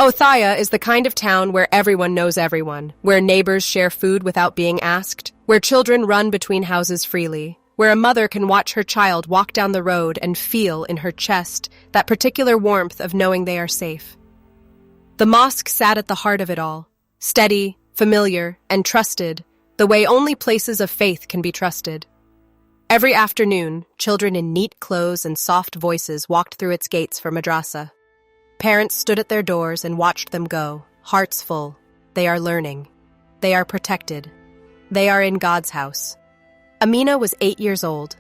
Othaya is the kind of town where everyone knows everyone, where neighbors share food without being asked, where children run between houses freely, where a mother can watch her child walk down the road and feel in her chest that particular warmth of knowing they are safe. The mosque sat at the heart of it all, steady, familiar, and trusted, the way only places of faith can be trusted. Every afternoon, children in neat clothes and soft voices walked through its gates for Madrasa. Parents stood at their doors and watched them go, hearts full. They are learning. They are protected. They are in God's house. Amina was 8 years old.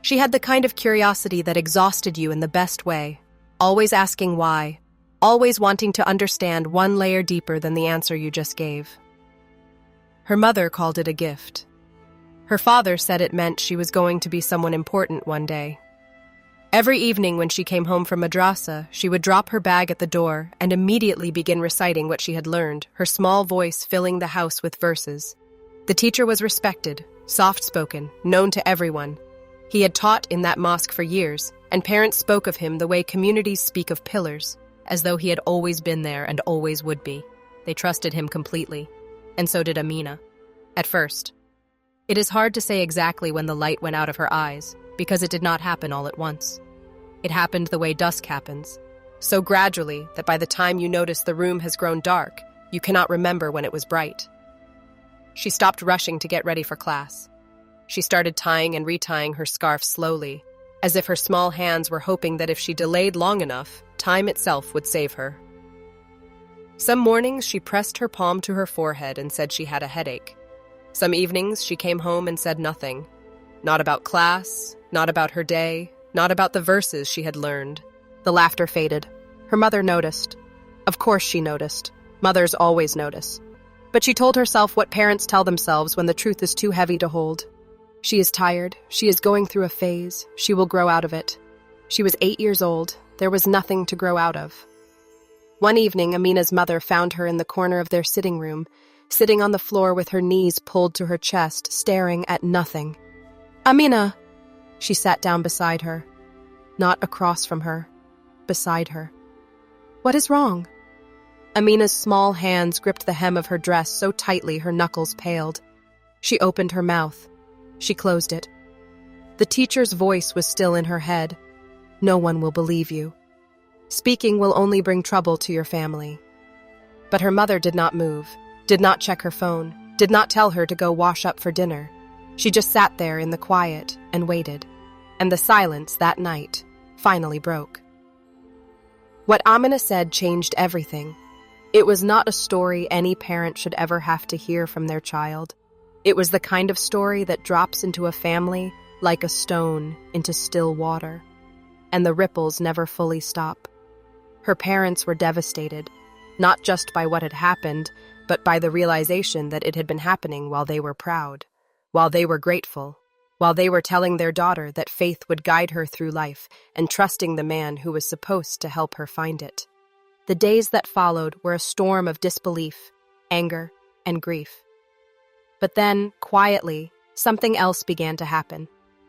She had the kind of curiosity that exhausted you in the best way, always asking why, always wanting to understand one layer deeper than the answer you just gave. Her mother called it a gift. Her father said it meant she was going to be someone important one day. Every evening when she came home from Madrasa, she would drop her bag at the door and immediately begin reciting what she had learned, her small voice filling the house with verses. The teacher was respected, soft-spoken, known to everyone. He had taught in that mosque for years, and parents spoke of him the way communities speak of pillars, as though he had always been there and always would be. They trusted him completely, and so did Amina. At first. It is hard to say exactly when the light went out of her eyes, because it did not happen all at once. It happened the way dusk happens, so gradually that by the time you notice the room has grown dark, you cannot remember when it was bright. She stopped rushing to get ready for class. She started tying and retying her scarf slowly, as if her small hands were hoping that if she delayed long enough, time itself would save her. Some mornings she pressed her palm to her forehead and said she had a headache. Some evenings she came home and said nothing. Not about class, not about her day, not about the verses she had learned. The laughter faded. Her mother noticed. Of course she noticed. Mothers always notice. But she told herself what parents tell themselves when the truth is too heavy to hold. She is tired. She is going through a phase. She will grow out of it. She was 8 years old. There was nothing to grow out of. One evening, Amina's mother found her in the corner of their sitting room, sitting on the floor with her knees pulled to her chest, staring at nothing. Amina! She sat down beside her. Not across from her. Beside her. What is wrong? Amina's small hands gripped the hem of her dress so tightly her knuckles paled. She opened her mouth. She closed it. The teacher's voice was still in her head. No one will believe you. Speaking will only bring trouble to your family. But her mother did not move, did not check her phone, did not tell her to go wash up for dinner. She just sat there in the quiet and waited. And the silence that night finally broke. What Amina said changed everything. It was not a story any parent should ever have to hear from their child. It was the kind of story that drops into a family like a stone into still water. And the ripples never fully stop. Her parents were devastated, not just by what had happened, but by the realization that it had been happening while they were proud, while they were grateful, while they were telling their daughter that faith would guide her through life and trusting the man who was supposed to help her find it. The days that followed were a storm of disbelief, anger, and grief. But then, quietly, something else began to happen.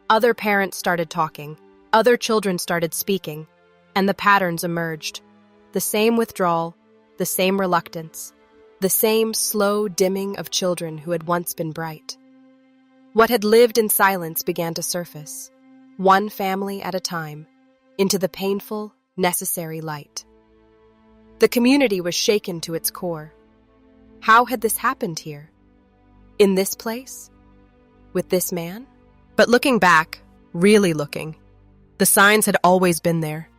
Other parents started talking. Other children started speaking, and the patterns emerged. The same withdrawal, the same reluctance, the same slow dimming of children who had once been bright. What had lived in silence began to surface, one family at a time, into the painful, necessary light. The community was shaken to its core. How had this happened here? In this place? With this man? But looking back, really looking, the signs had always been there.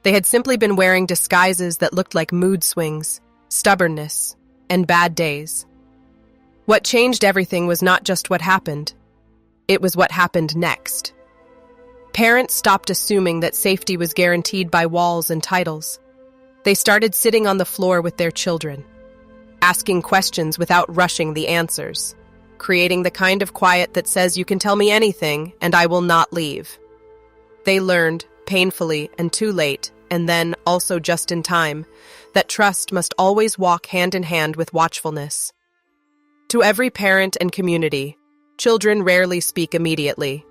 They had simply been wearing disguises that looked like mood swings, stubbornness, and bad days. What changed everything was not just what happened. It was what happened next. Parents stopped assuming that safety was guaranteed by walls and titles. They started sitting on the floor with their children, asking questions without rushing the answers, creating the kind of quiet that says you can tell me anything and I will not leave. They learned, painfully and too late, and then also just in time, that trust must always walk hand in hand with watchfulness. To every parent and community, children rarely speak immediately.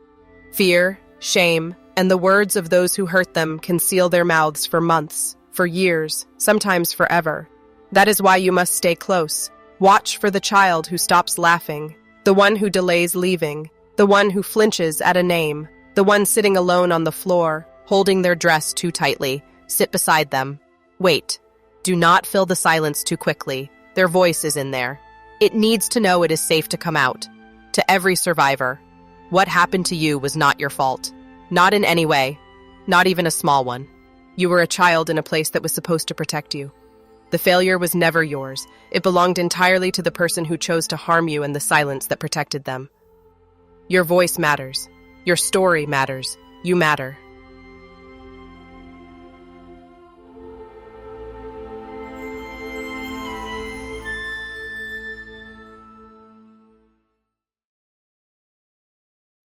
Fear, shame, and the words of those who hurt them can seal their mouths for months, for years, sometimes forever. That is why you must stay close. Watch for the child who stops laughing, the one who delays leaving, the one who flinches at a name, the one sitting alone on the floor, holding their dress too tightly. Sit beside them. Wait. Do not fill the silence too quickly. Their voice is in there. It needs to know it is safe to come out. To every survivor, what happened to you was not your fault. Not in any way. Not even a small one. You were a child in a place that was supposed to protect you. The failure was never yours. It belonged entirely to the person who chose to harm you and the silence that protected them. Your voice matters. Your story matters. You matter.